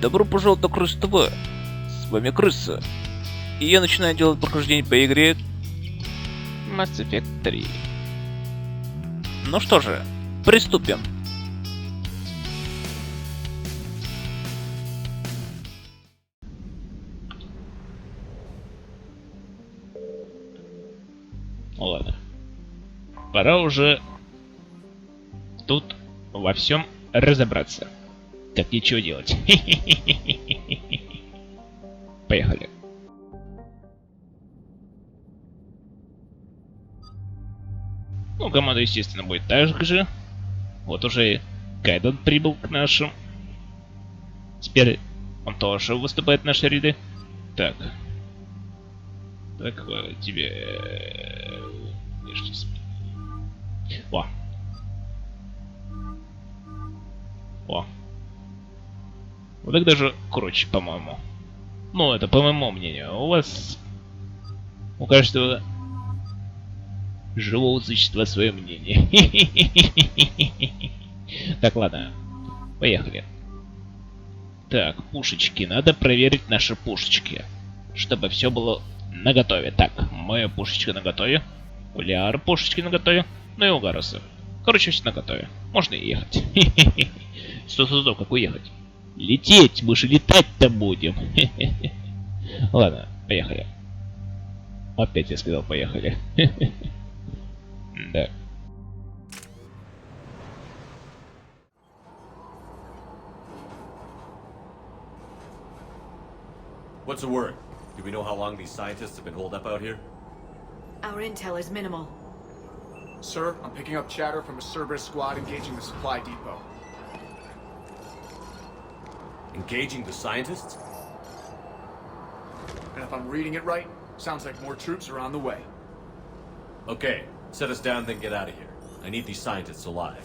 Добро пожаловать на Крыс ТВ. С вами Крыса. И я начинаю делать прохождение по игре Mass Effect 3. Ну что же, приступим. Ладно. Пора уже тут во всем разобраться. Как ничего делать. Поехали. Ну, команда, естественно, будет так же. Вот уже Кайден прибыл к нашим. Теперь он тоже выступает в наши ряды. Так. Так, тебе... О. О. Вот так даже круче, по-моему. Ну, это по моему мнению. У вас... У каждого живого существа свое мнение. Так, ладно. Поехали. Так, пушечки. Надо проверить наши пушечки. Чтобы все было наготове. Так, моя пушечка наготове. У Лиара пушечки наготове. Ну и у Гароса. Короче, все наготове. Можно и ехать. Стоп, как уехать? Лететь, мы же летать-то будем. Ладно, поехали. Опять я сказал поехали. Да. What's the word? Do we know how long these scientists have been holed up out here? Our intel is minimal. Sir, I'm picking up chatter from a Cerberus squad engaging the supply depot. Engaging the scientists? And if I'm reading it right, sounds like more troops are on the way. Okay, set us down, then get out of here. I need these scientists alive.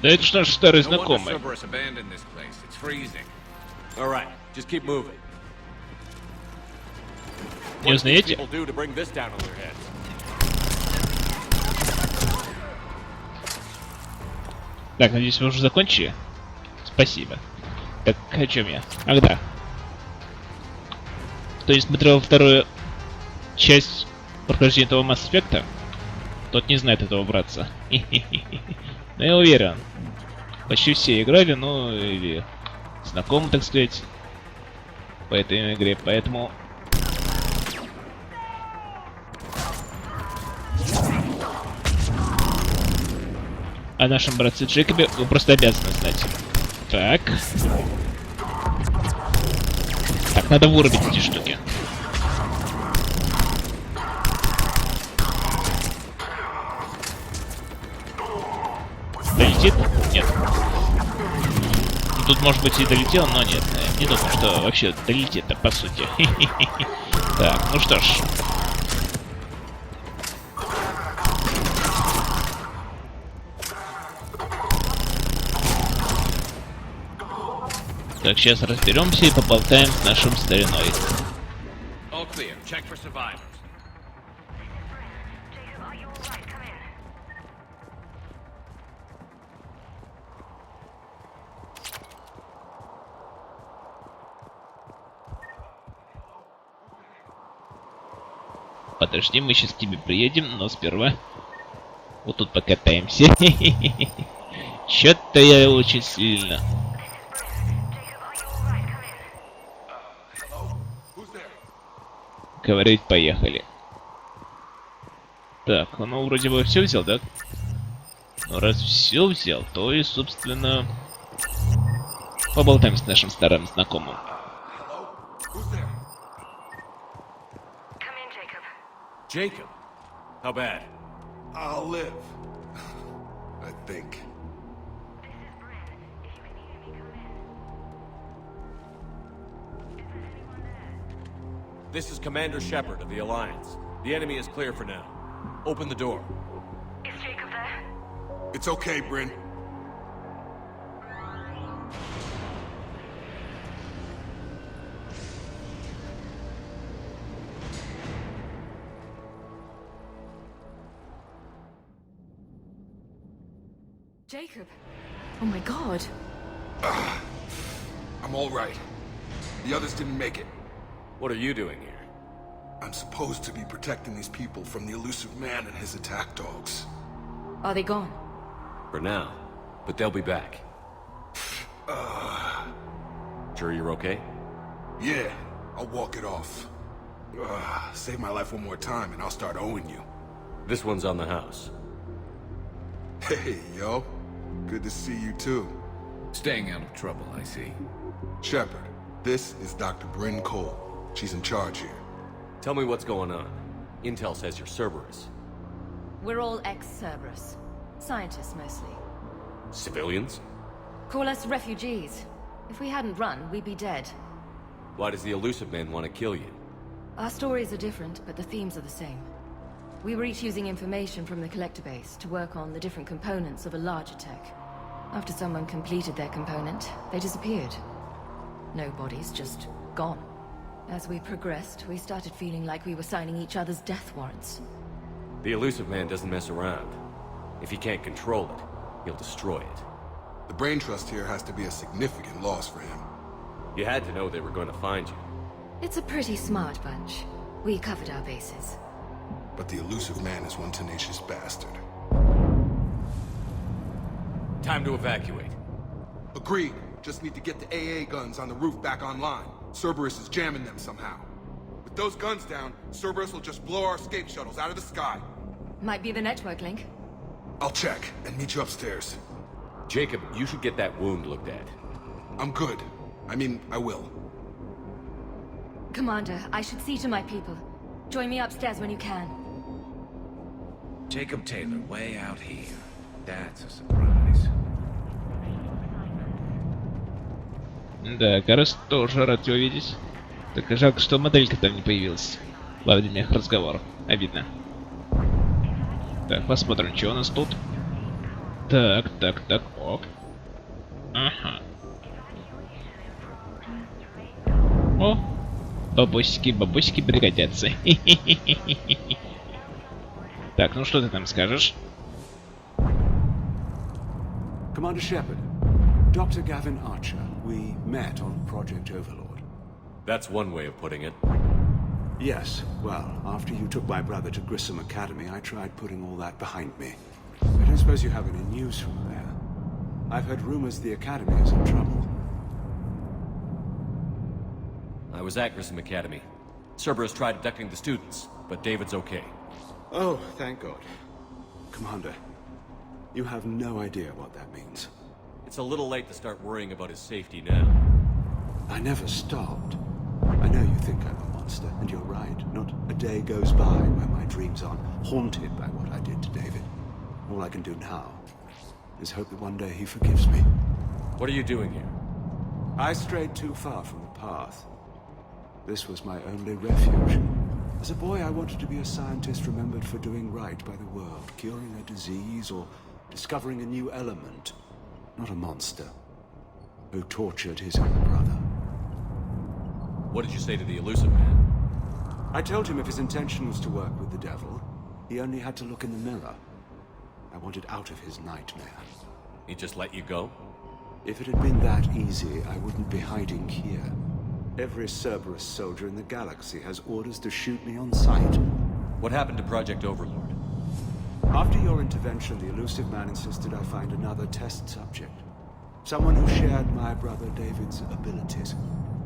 Да это ж наш старый знакомый. Не узнаете? Так, надеюсь, вы уже закончили? Спасибо. Так, о чем я? Ах, да. Кто не смотрел вторую часть прохождения этого Mass Effect, тот не знает этого братца. Но я уверен, почти все играли, ну, или знакомы, так сказать, по этой игре, поэтому... О нашем братце Джейкобе вы просто обязаны знать. Так. Так, надо вырубить эти штуки. Долетит? Нет. Тут, может быть, и долетел, но нет. Не думаю, что вообще долетит-то, по сути. Так, ну что ж. Так, сейчас разберемся и поболтаем с нашим стариной. Подожди, мы сейчас к тебе приедем, но сперва вот тут покатаемся. Чё-то я очень сильно. Говорить, поехали. Так, ну вроде бы все взял, да? Ну раз все взял, то и, собственно, поболтаем с нашим старым знакомым. Jacob? How bad? I'll live. I think. This is Commander Shepard of the Alliance. The enemy is clear for now. Open the door. Is Jacob there? It's okay, Bryn. Jacob? Oh my god. I'm all right. The others didn't make it. What are you doing here? I'm supposed to be protecting these people from the elusive man and his attack dogs. Are they gone? For now. But they'll be back. Sure you're okay? Yeah, I'll walk it off. Save my life one more time and I'll start owing you. This one's on the house. Hey, yo. Good to see you too. Staying out of trouble, I see. Shepard, this is Dr. Bryn Cole. She's in charge here. Tell me what's going on. Intel says you're Cerberus. We're all ex-Cerberus. Scientists, mostly. Civilians? Call us refugees. If we hadn't run, we'd be dead. Why does the elusive man want to kill you? Our stories are different, but the themes are the same. We were each using information from the collector base to work on the different components of a larger tech. After someone completed their component, they disappeared. No bodies, just gone. As we progressed, we started feeling like we were signing each other's death warrants. The elusive man doesn't mess around. If he can't control it, he'll destroy it. The brain trust here has to be a significant loss for him. You had to know they were going to find you. It's a pretty smart bunch. We covered our bases. But the elusive man is one tenacious bastard. Time to evacuate. Agreed. Just need to get the AA guns on the roof back online. Cerberus is jamming them somehow. With those guns down, Cerberus will just blow our escape shuttles out of the sky. Might be the network link. I'll check and meet you upstairs. Jacob, you should get that wound looked at. I'm good. I mean, I will. Commander, I should see to my people. Join me upstairs when you can. Jacob Taylor, way out here. That's a surprise. Да, кажется, тоже рад тебя видеть. Только жалко, что моделька там не появилась во время их разговоров. Обидно. Так, посмотрим, что у нас тут. Так, ок. Ага. О, бабосики пригодятся. Так, ну что ты там скажешь? Commander Shepard, Dr. Gavin Archer, we met on Project Overlord. That's one way of putting it. Yes, well, after you took my brother to Grissom Academy, I tried putting all that behind me. I don't suppose you have any news from there. I've heard rumors the Academy is in trouble. I was at Grissom Academy. Cerberus tried abducting the students, but David's okay. Oh, thank God. Commander, you have no idea what that means. It's a little late to start worrying about his safety now. I never stopped. I know you think I'm a monster, and you're right. Not a day goes by where my dreams aren't haunted by what I did to David. All I can do now is hope that one day he forgives me. What are you doing here? I strayed too far from the path. This was my only refuge. As a boy, I wanted to be a scientist remembered for doing right by the world, curing a disease or discovering a new element. Not a monster who tortured his own brother. What did you say to the elusive man? I told him if his intention was to work with the devil, he only had to look in the mirror. I wanted out of his nightmare. He just let you go? If it had been that easy, I wouldn't be hiding here. Every Cerberus soldier in the galaxy has orders to shoot me on sight. What happened to Project Overlord? After your intervention, the elusive man insisted I find another test subject. Someone who shared my brother David's abilities.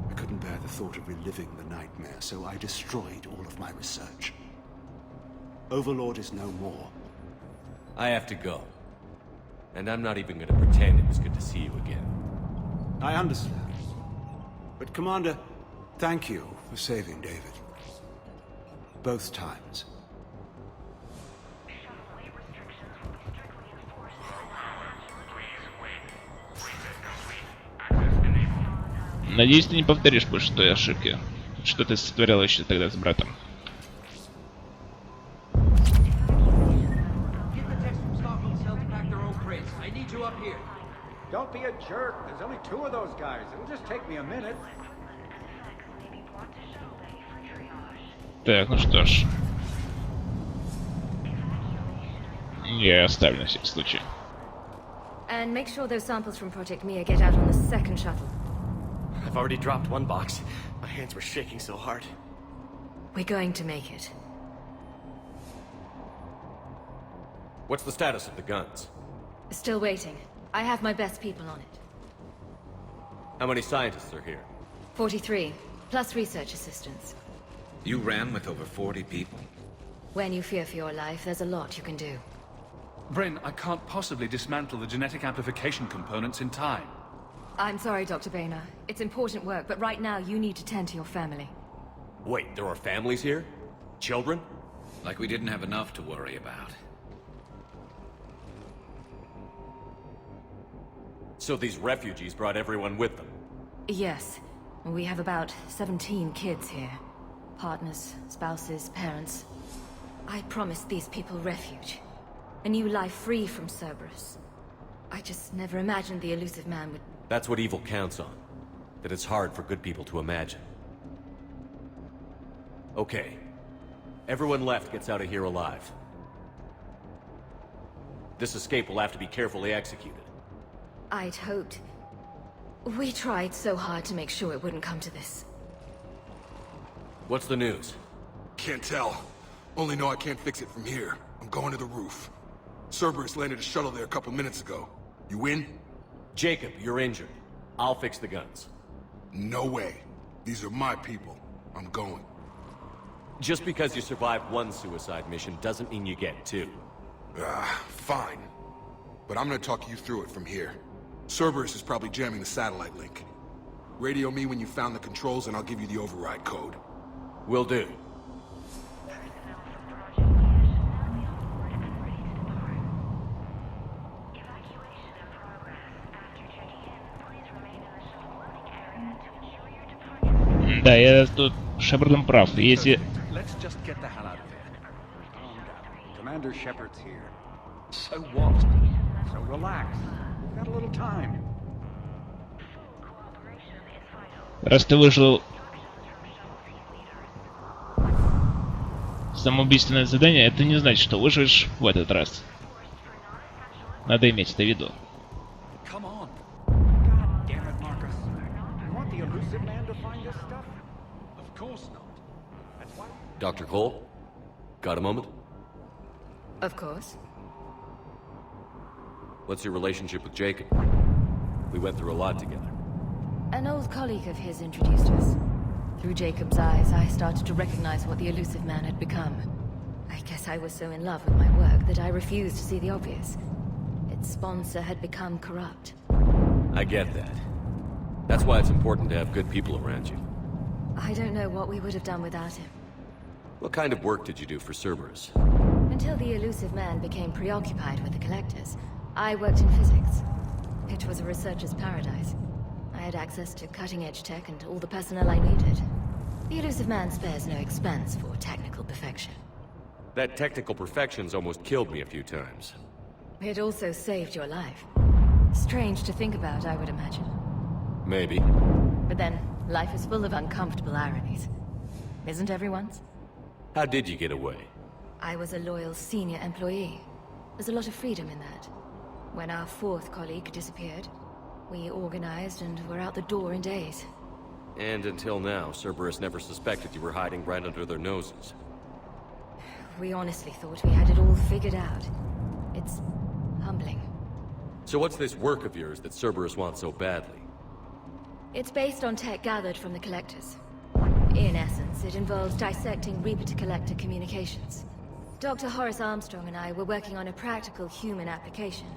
I couldn't bear the thought of reliving the nightmare, so I destroyed all of my research. Overlord is no more. I have to go. And I'm not even gonna pretend it was good to see you again. I understand. But Commander, thank you for saving David. Both times. Надеюсь, ты не повторишь больше той ошибки, что ты сотворил еще тогда с братом. Don't be a jerk. There's only 2 of those guys. It'll just take me a minute. Так, ну что ж. Я оставлю на всякий случай. And make sure those samples from Project Mia get out on the second shuttle. I've already dropped one box. My hands were shaking so hard. We're going to make it. What's the status of the guns? Still waiting. I have my best people on it. How many scientists are here? 43, plus research assistants. You ran with over 40 people. When you fear for your life, there's a lot you can do. Bryn, I can't possibly dismantle the genetic amplification components in time. I'm sorry, Dr. Boehner. It's important work, but right now you need to tend to your family. Wait, there are families here? Children? Like we didn't have enough to worry about. So these refugees brought everyone with them? Yes. We have about 17 kids here. Partners, spouses, parents. I promised these people refuge. A new life free from Cerberus. I just never imagined the elusive man would... That's what evil counts on. That it's hard for good people to imagine. Okay. Everyone left gets out of here alive. This escape will have to be carefully executed. I'd hoped. We tried so hard to make sure it wouldn't come to this. What's the news? Can't tell. Only know I can't fix it from here. I'm going to the roof. Cerberus landed a shuttle there a couple minutes ago. You in? Jacob, you're injured. I'll fix the guns. No way. These are my people. I'm going. Just because you survived one suicide mission doesn't mean you get 2. Fine. But I'm gonna talk you through it from here. Cerberus is probably jamming the satellite link. Radio me when you found the controls and I'll give you the override code. Will do. Да, я тут Шепардом прав. Если... Let's just get the hell out of here. Calm down. Commander Shepard's here. So what? So relax. We've got a little time. Раз ты выжил самоубийственное задание, это не значит, что выживешь в этот раз. Надо иметь это в виду. Come on. God damn it, Marcus. You want the elusive man to find this stuff? Of course not. That's why... Dr. Cole? Got a moment? Of course. What's your relationship with Jacob? We went through a lot together. An old colleague of his introduced us. Through Jacob's eyes, I started to recognize what the elusive man had become. I guess I was so in love with my work that I refused to see the obvious. Its sponsor had become corrupt. I get that. That's why it's important to have good people around you. I don't know what we would have done without him. What kind of work did you do for Cerberus? Until the elusive man became preoccupied with the collectors, I worked in physics. It was a researcher's paradise. I had access to cutting-edge tech and all the personnel I needed. The elusive man spares no expense for technical perfection. That technical perfection's almost killed me a few times. It also saved your life. Strange to think about, I would imagine. Maybe. But then, life is full of uncomfortable ironies. Isn't everyone's? How did you get away? I was a loyal senior employee. There's a lot of freedom in that. When our 4th colleague disappeared, we organized and were out the door in days. And until now, Cerberus never suspected you were hiding right under their noses. We honestly thought we had it all figured out. It's humbling. So what's this work of yours that Cerberus wants so badly? It's based on tech gathered from the Collectors. In essence, it involves dissecting Reaper-to-Collector communications. Dr. Horace Armstrong and I were working on a practical human application.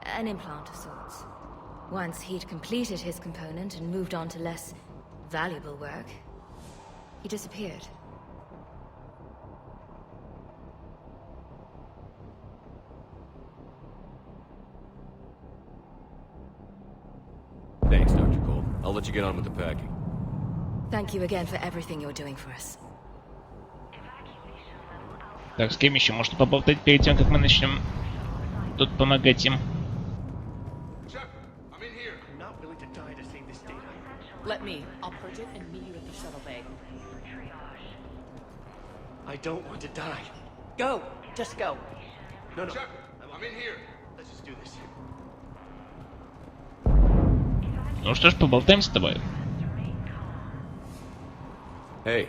An implant of sorts. Once he'd completed his component and moved on to less valuable work, he disappeared. Thanks, Dr. Cole. I'll let you get on with the packing. Thank you again for everything you're doing for us. Так, с кем еще можно поболтать перед тем, как мы начнем тут помогать им? Let me. I'll purge it and meet you at the shuttle bay. I don't want to die. Go! Just go. No, no. I'm in here. Let's just do this. Ну что ж, поболтаем с тобой. Hey,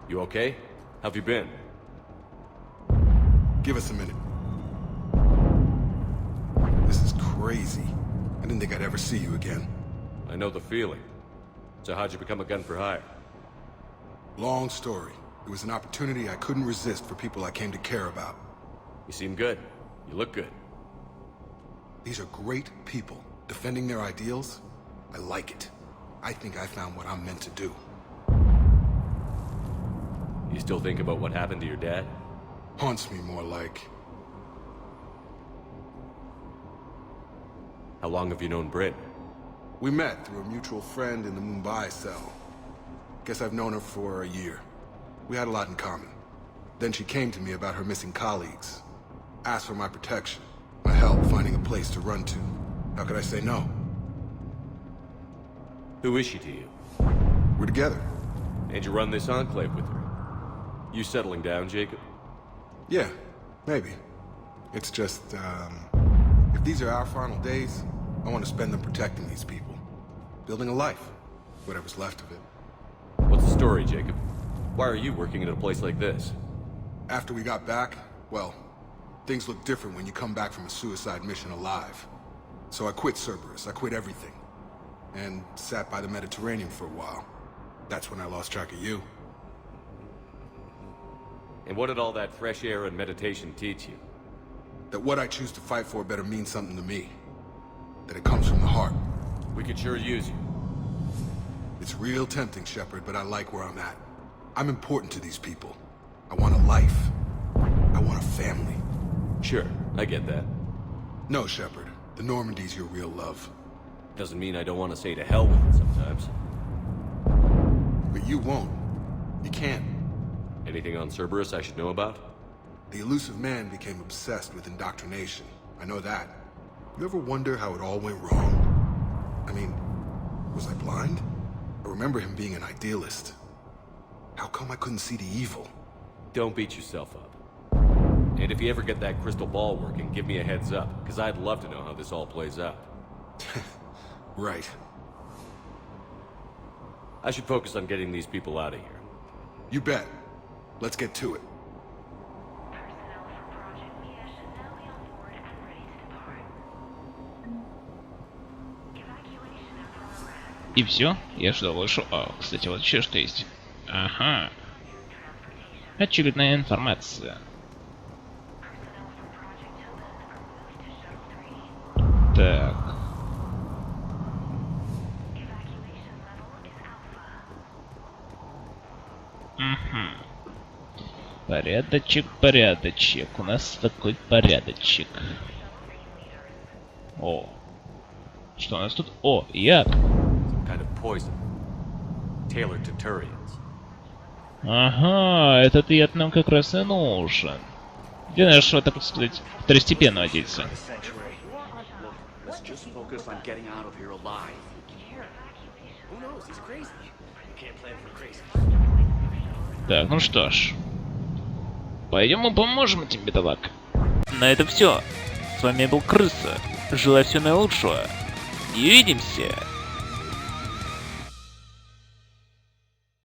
you okay? How have you been? Give us a minute. This is crazy. I didn't think I'd ever see you again. I know the feeling. So how'd you become a gun for hire? Long story. It was an opportunity I couldn't resist for people I came to care about. You seem good. You look good. These are great people. Defending their ideals, I like it. I think I found what I'm meant to do. You still think about what happened to your dad? Haunts me more like. How long have you known Britt? We met through a mutual friend in the Mumbai cell. Guess I've known her for a year. We had a lot in common. Then she came to me about her missing colleagues. Asked for my protection, my help finding a place to run to. How could I say no? Who is she to you? We're together. And you run this enclave with her? You settling down, Jacob? Yeah, maybe. It's just, if these are our final days, I want to spend them protecting these people. Building a life. Whatever's left of it. What's the story, Jacob? Why are you working at a place like this? After we got back, well, things look different when you come back from a suicide mission alive. So I quit Cerberus, I quit everything. And sat by the Mediterranean for a while. That's when I lost track of you. And what did all that fresh air and meditation teach you? That what I choose to fight for better mean something to me. That it comes from the heart. We could sure use you. It's real tempting, Shepard, but I like where I'm at. I'm important to these people. I want a life. I want a family. Sure, I get that. No, Shepard. The Normandy's your real love. Doesn't mean I don't want to say to hell with it sometimes. But you won't. You can't. Anything on Cerberus I should know about? The elusive man became obsessed with indoctrination. I know that. You ever wonder how it all went wrong? I mean, was I blind? I remember him being an idealist. How come I couldn't see the evil? Don't beat yourself up. And if you ever get that crystal ball working, give me a heads up, because I'd love to know how this all plays out. Right. I should focus on getting these people out of here. You bet. Let's get to it. И все, я что, вышел. О, кстати, вот еще что есть. Ага. Очередная информация. Так. Угу. Порядочек, порядочек. У нас такой порядочек. О. Что у нас тут? О, яд. Kind of poison. Tailored to Turians. Ага, этот яд нам как раз и нужен. Для нашего, так сказать, второстепенного дельца. Так, ну что ж. Пойдем мы поможем этим бедолагам. На этом все. С вами был Крыса. Желаю всего наилучшего. И увидимся.